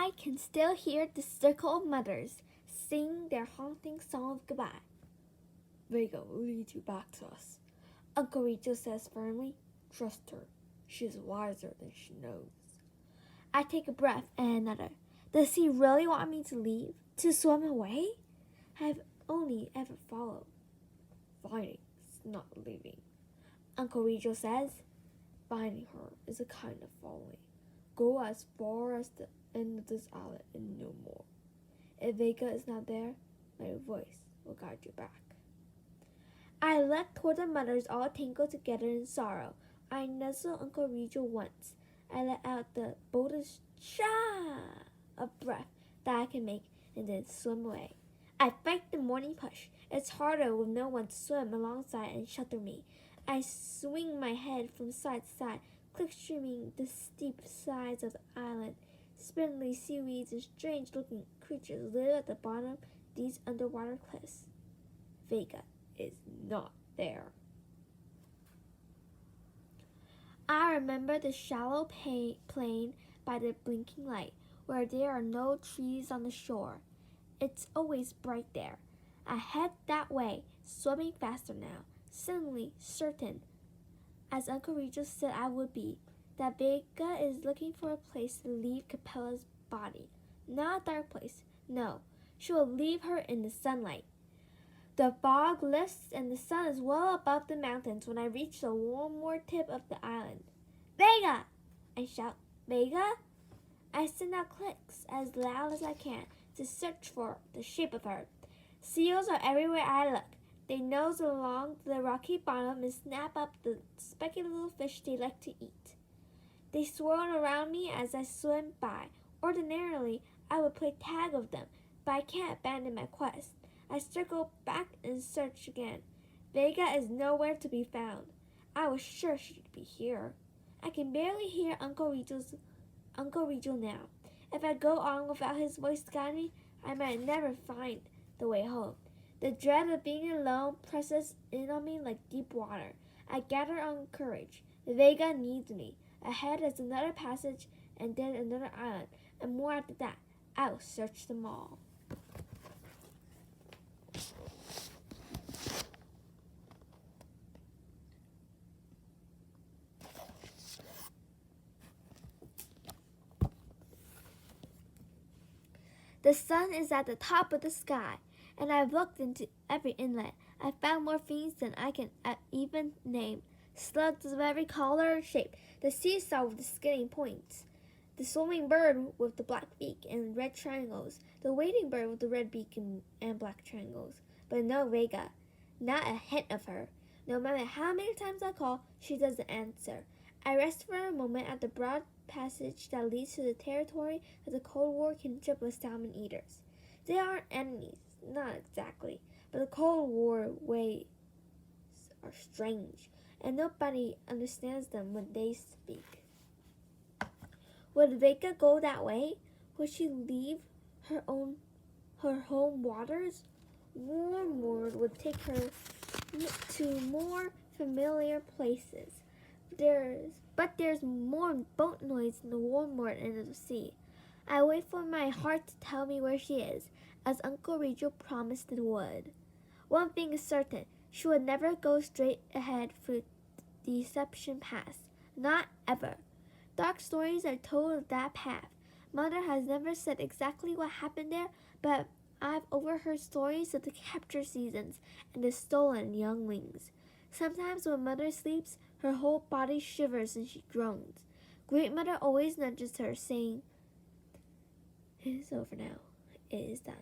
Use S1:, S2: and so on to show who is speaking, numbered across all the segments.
S1: I can still hear the circle of mothers sing their haunting song of goodbye. Vega will lead you back to us, Uncle Rico says firmly. Trust her. She is wiser than she knows. I take a breath and another. Does he really want me to leave? To swim away? I've only ever followed. Finding is not leaving, Uncle Rico says. Finding her is a kind of following. Go as far as the end of this island and no more. If Vega is not there, my voice will guide you back. I look toward the mothers all tangled together in sorrow. I nuzzle Uncle Rico once. I let out the boldest "Cha" of breath that I can make and then swim away. I fight the morning push. It's harder with no one to swim alongside and shelter me. I swing my head from side to side, clip-streaming the steep sides of the island. Spindly seaweeds and strange-looking creatures live at the bottom of these underwater cliffs. Vega is not there. I remember the shallow plain by the blinking light, where there are no trees on the shore. It's always bright there. I head that way, swimming faster now, suddenly certain, as Uncle Regis said I would be, that Vega is looking for a place to leave Capella's body. Not a dark place, no. She will leave her in the sunlight. The fog lifts and the sun is well above the mountains when I reach the warm tip of the island. Vega! I shout. Vega? I send out clicks as loud as I can to search for the shape of her. Seals are everywhere I look. They nose along the rocky bottom and snap up the specky little fish they like to eat. They swirl around me as I swim by. Ordinarily, I would play tag with them, but I can't abandon my quest. I circle back and search again. Vega is nowhere to be found. I was sure she'd be here. I can barely hear Uncle Rico now. If I go on without his voice to guide me, I might never find the way home. The dread of being alone presses in on me like deep water. I gather on courage. Vega needs me. Ahead is another passage and then another island, and more after that. I will search them all. The sun is at the top of the sky, and I've looked into every inlet. I found more things than I can even name. Slugs of every color and shape, the seesaw with the skinny points, the swimming bird with the black beak and red triangles, the wading bird with the red beak and black triangles. But no Vega, not a hint of her. No matter how many times I call, she doesn't answer. I rest for a moment at the broad passage that leads to the territory of the Cold War kinship of salmon eaters. They aren't enemies, not exactly, but the Cold War ways are strange, and nobody understands them when they speak. Would Vega go that way? Would she leave her home waters? Wormwood would take her to more familiar places. But there's more boat noise in the warmer end of the sea. I wait for my heart to tell me where she is, as Uncle Rico promised it would. One thing is certain, she would never go straight ahead through Deception Pass. Not ever. Dark stories are told of that path. Mother has never said exactly what happened there, but I've overheard stories of the capture seasons and the stolen younglings. Sometimes when Mother sleeps, her whole body shivers and she groans. Great Mother always nudges her, saying, "It is over now. It is done."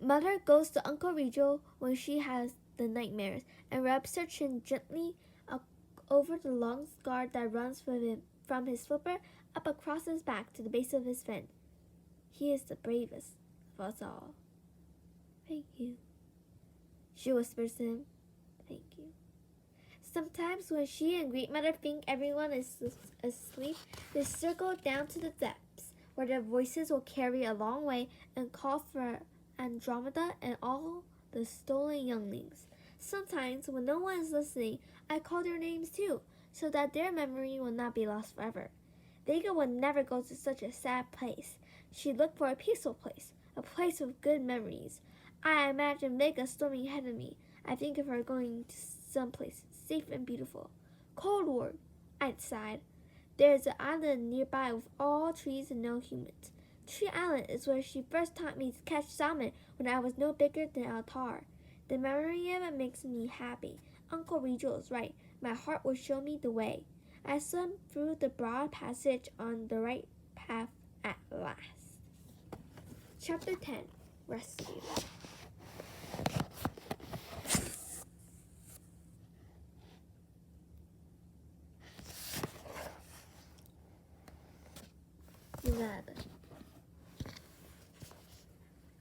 S1: Mother goes to Uncle Rico when she has the nightmares and rubs her chin gently over the long scar that runs from his flipper up across his back to the base of his fin. He is the bravest of us all. "Thank you," she whispers to him. "Thank you." Sometimes when she and Great Mother think everyone is asleep, they circle down to the depths, where their voices will carry a long way and call for Andromeda and all the stolen younglings. Sometimes, when no one is listening, I call their names too, so that their memory will not be lost forever. Vega would never go to such a sad place. She'd look for a peaceful place, a place with good memories. I imagine Vega swimming ahead of me. I think of her going to some place safe and beautiful. Coldwood, I sighed. There's an island nearby with all trees and no humans. Tree Island is where she first taught me to catch salmon when I was no bigger than a tar. The memory of it makes me happy. Uncle Regal is right. My heart will show me the way. I swam through the broad passage on the right path at last. Chapter 10. Rescue.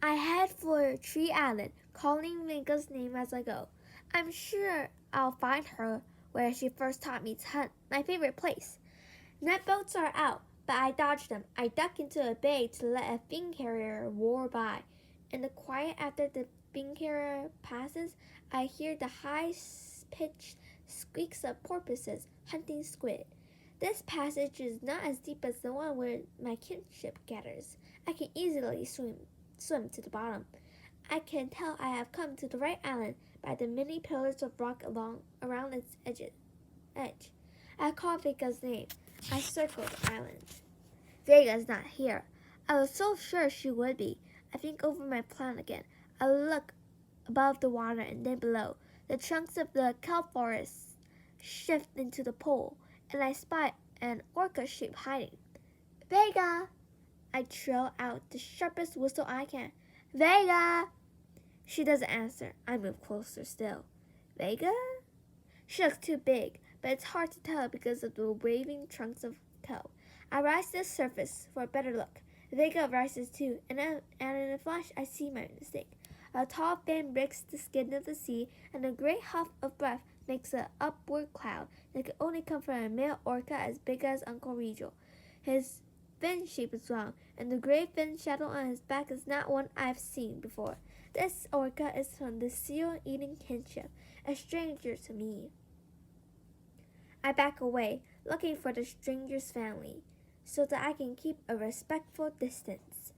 S1: I head for Tree Island, calling Vega's name as I go. I'm sure I'll find her where she first taught me to hunt, my favorite place. Net boats are out, but I dodge them. I duck into a bay to let a fin carrier roar by. In the quiet after the fin carrier passes, I hear the high-pitched squeaks of porpoises hunting squid. This passage is not as deep as the one where my kinship gathers. I can easily swim to the bottom. I can tell I have come to the right island by the many pillars of rock around its edge. I call Vega's name. I circle the island. Vega's not here. I was so sure she would be. I think over my plan again. I look above the water and then below. The trunks of the kelp forests shift into the pool, and I spy an orca shape hiding. Vega! I trill out the sharpest whistle I can. Vega! She doesn't answer. I move closer still. Vega? She looks too big, but it's hard to tell because of the waving trunks of kelp. I rise to the surface for a better look. Vega rises too, and in a flash I see my mistake. A tall fin breaks the skin of the sea, and a great huff of breath makes an upward cloud that could only come from a male orca as big as Uncle Regal. His fin shape is wrong, and the gray fin shadow on his back is not one I've seen before. This orca is from the seal-eating kinship, a stranger to me. I back away, looking for the stranger's family, so that I can keep a respectful distance.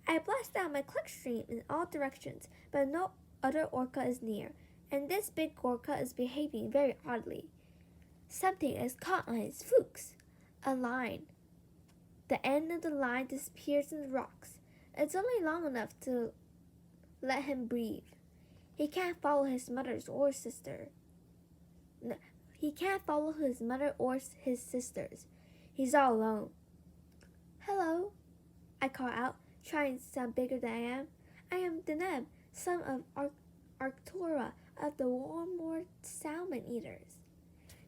S1: I blast out my click stream in all directions, but no other orca is near, and this big orca is behaving very oddly. Something is caught on his flukes. A line. The end of the line disappears in the rocks. It's only long enough to let him breathe. He can't follow his mother or sister. No, he can't follow his mother or his sisters. He's all alone. Hello, I call out, trying to sound bigger than I am. I am Deneb, son of Arctura of the Warmore Salmon Eaters.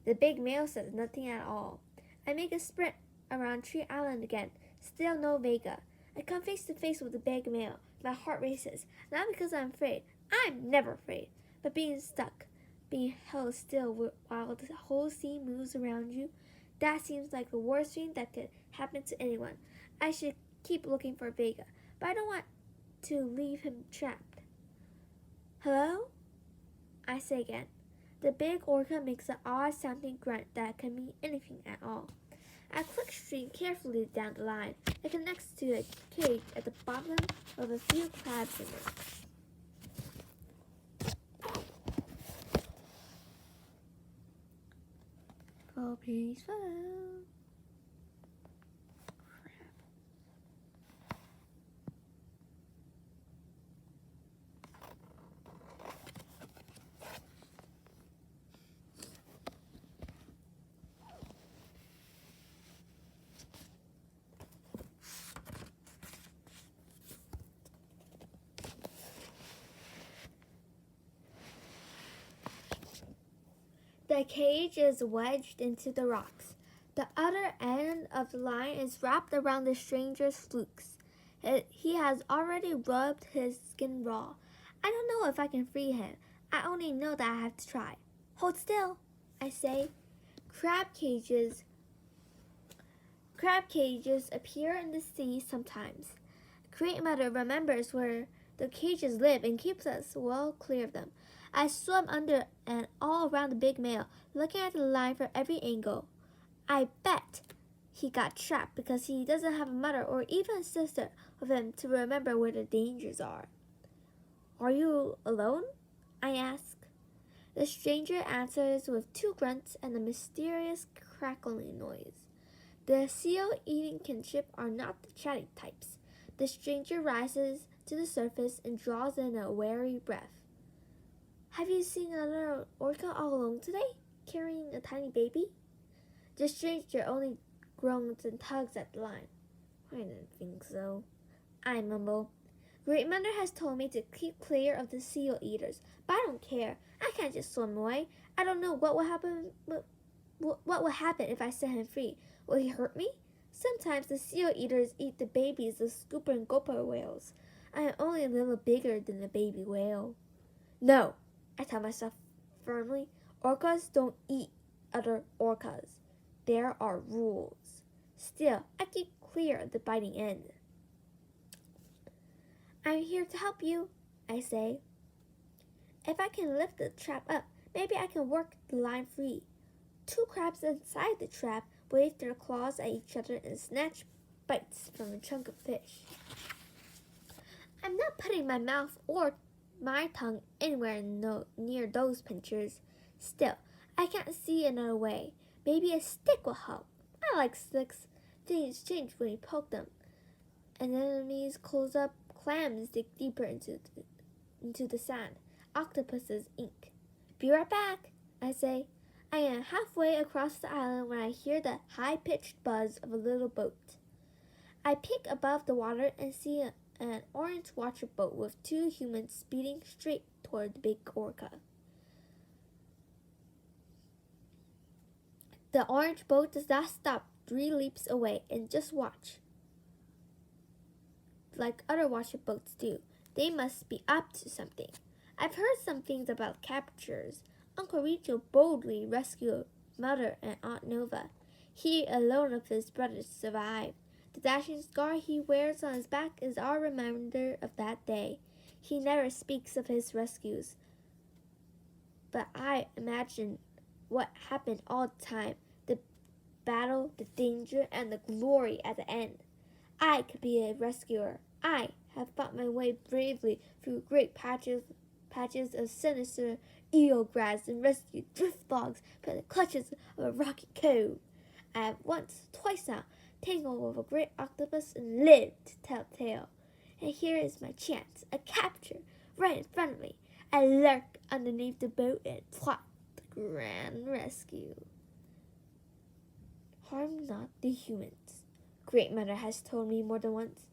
S1: The big male says nothing at all. I make a sprint around Tree Island again. Still no Vega. I come face to face with the big male. My heart races, not because I'm afraid. I'm never afraid. But being stuck, being held still while the whole sea moves around you, that seems like the worst thing that could happen to anyone. I should keep looking for Vega, but I don't want to leave him trapped. Hello? I say again. The big orca makes an odd-sounding grunt that can mean anything at all. I click stream carefully down the line. It connects to a cage at the bottom with a few crabs in it. Oh, peaceful. The cage is wedged into the rocks. The other end of the line is wrapped around the stranger's flukes. He has already rubbed his skin raw. I don't know if I can free him. I only know that I have to try. Hold still, I say. Crab cages appear in the sea sometimes. Great Mother remembers where the cages live and keeps us well clear of them. I swim under and all around the big male, looking at the line from every angle. I bet he got trapped because he doesn't have a mother or even a sister with him to remember where the dangers are. Are you alone? I ask. The stranger answers with two grunts and a mysterious crackling noise. The seal-eating kinship are not the chatty types. The stranger rises to the surface and draws in a wary breath. Have you seen another orca all alone today, carrying a tiny baby? The stranger only groans and tugs at the line. I didn't think so. I mumble. Great Mother has told me to keep clear of the seal eaters, but I don't care. I can't just swim away. I don't know what will happen. What will happen if I set him free? Will he hurt me? Sometimes the seal eaters eat the babies of scooper and gopher whales. I am only a little bigger than a baby whale. No, I tell myself firmly. Orcas don't eat other orcas. There are rules. Still, I keep clear of the biting end. I'm here to help you, I say. If I can lift the trap up, maybe I can work the line free. Two crabs inside the trap wave their claws at each other and snatch bites from a chunk of fish. I'm not putting my mouth or my tongue anywhere near those pinchers. Still, I can't see another way. Maybe a stick will help. I like sticks. Things change when you poke them. Anemones close up, clams dig deeper into the sand. Octopuses ink. Be right back, I say. I am halfway across the island when I hear the high-pitched buzz of a little boat. I peek above the water and see an orange watcher boat with two humans speeding straight toward the big orca. The orange boat does not stop 3 leaps away and just watch. Like other watcher boats do, they must be up to something. I've heard some things about captures. Uncle Richo boldly rescued Mother and Aunt Nova. He alone of his brothers survived. The dashing scar he wears on his back is our reminder of that day. He never speaks of his rescues, but I imagine what happened all the time, the battle, the danger, and the glory at the end. I could be a rescuer. I have fought my way bravely through great patches of sinister eelgrass and rescued drift logs from the clutches of a rocky cove. I have once, twice now, tangled with a great octopus and lived to tell tale. And here is my chance, a capture, right in front of me. I lurk underneath the boat and plot the grand rescue. Harm not the humans. Great Mother has told me more than once.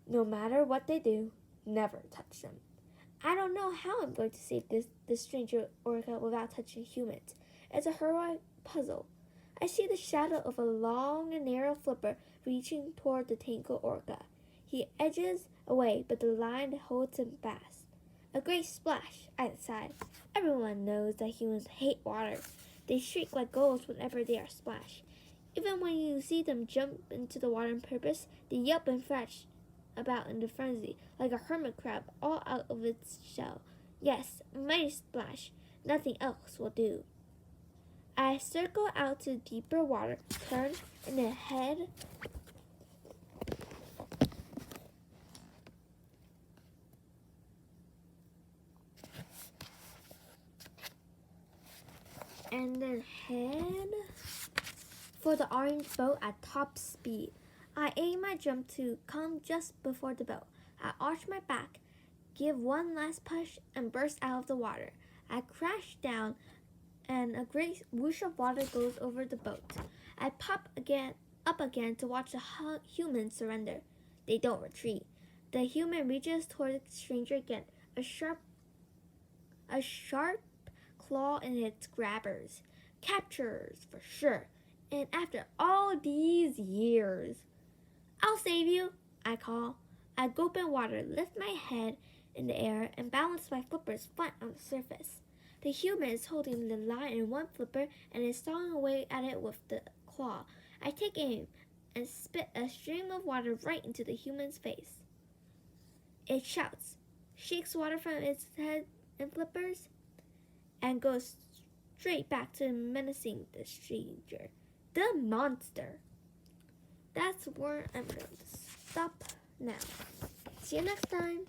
S1: No matter what they do, never touch them. I don't know how I'm going to save this stranger orca without touching humans. It's a heroic puzzle. I see the shadow of a long and narrow flipper reaching toward the tangled orca. He edges away, but the line holds him fast. A great splash, I decide. Everyone knows that humans hate water. They shriek like gulls whenever they are splashed. Even when you see them jump into the water on purpose, they yelp and thrash about in a frenzy, like a hermit crab all out of its shell. Yes, a mighty splash. Nothing else will do. I circle out to deeper water, turn, and then head for the orange boat at top speed. I aim my jump to come just before the boat. I arch my back, give one last push, and burst out of the water. I crash down, and a great whoosh of water goes over the boat. I pop up again to watch the humans surrender. They don't retreat. The human reaches toward the stranger again, a sharp claw in its grabbers. Captures, for sure. And after all these years, I'll save you, I call. I gulp in water, lift my head in the air, and balance my flippers flat on the surface. The human is holding the line in one flipper and is sawing away at it with the claw. I take aim and spit a stream of water right into the human's face. It shouts, shakes water from its head and flippers, and goes straight back to menacing the stranger. The monster! that's where I'm going to stop now. See you next time.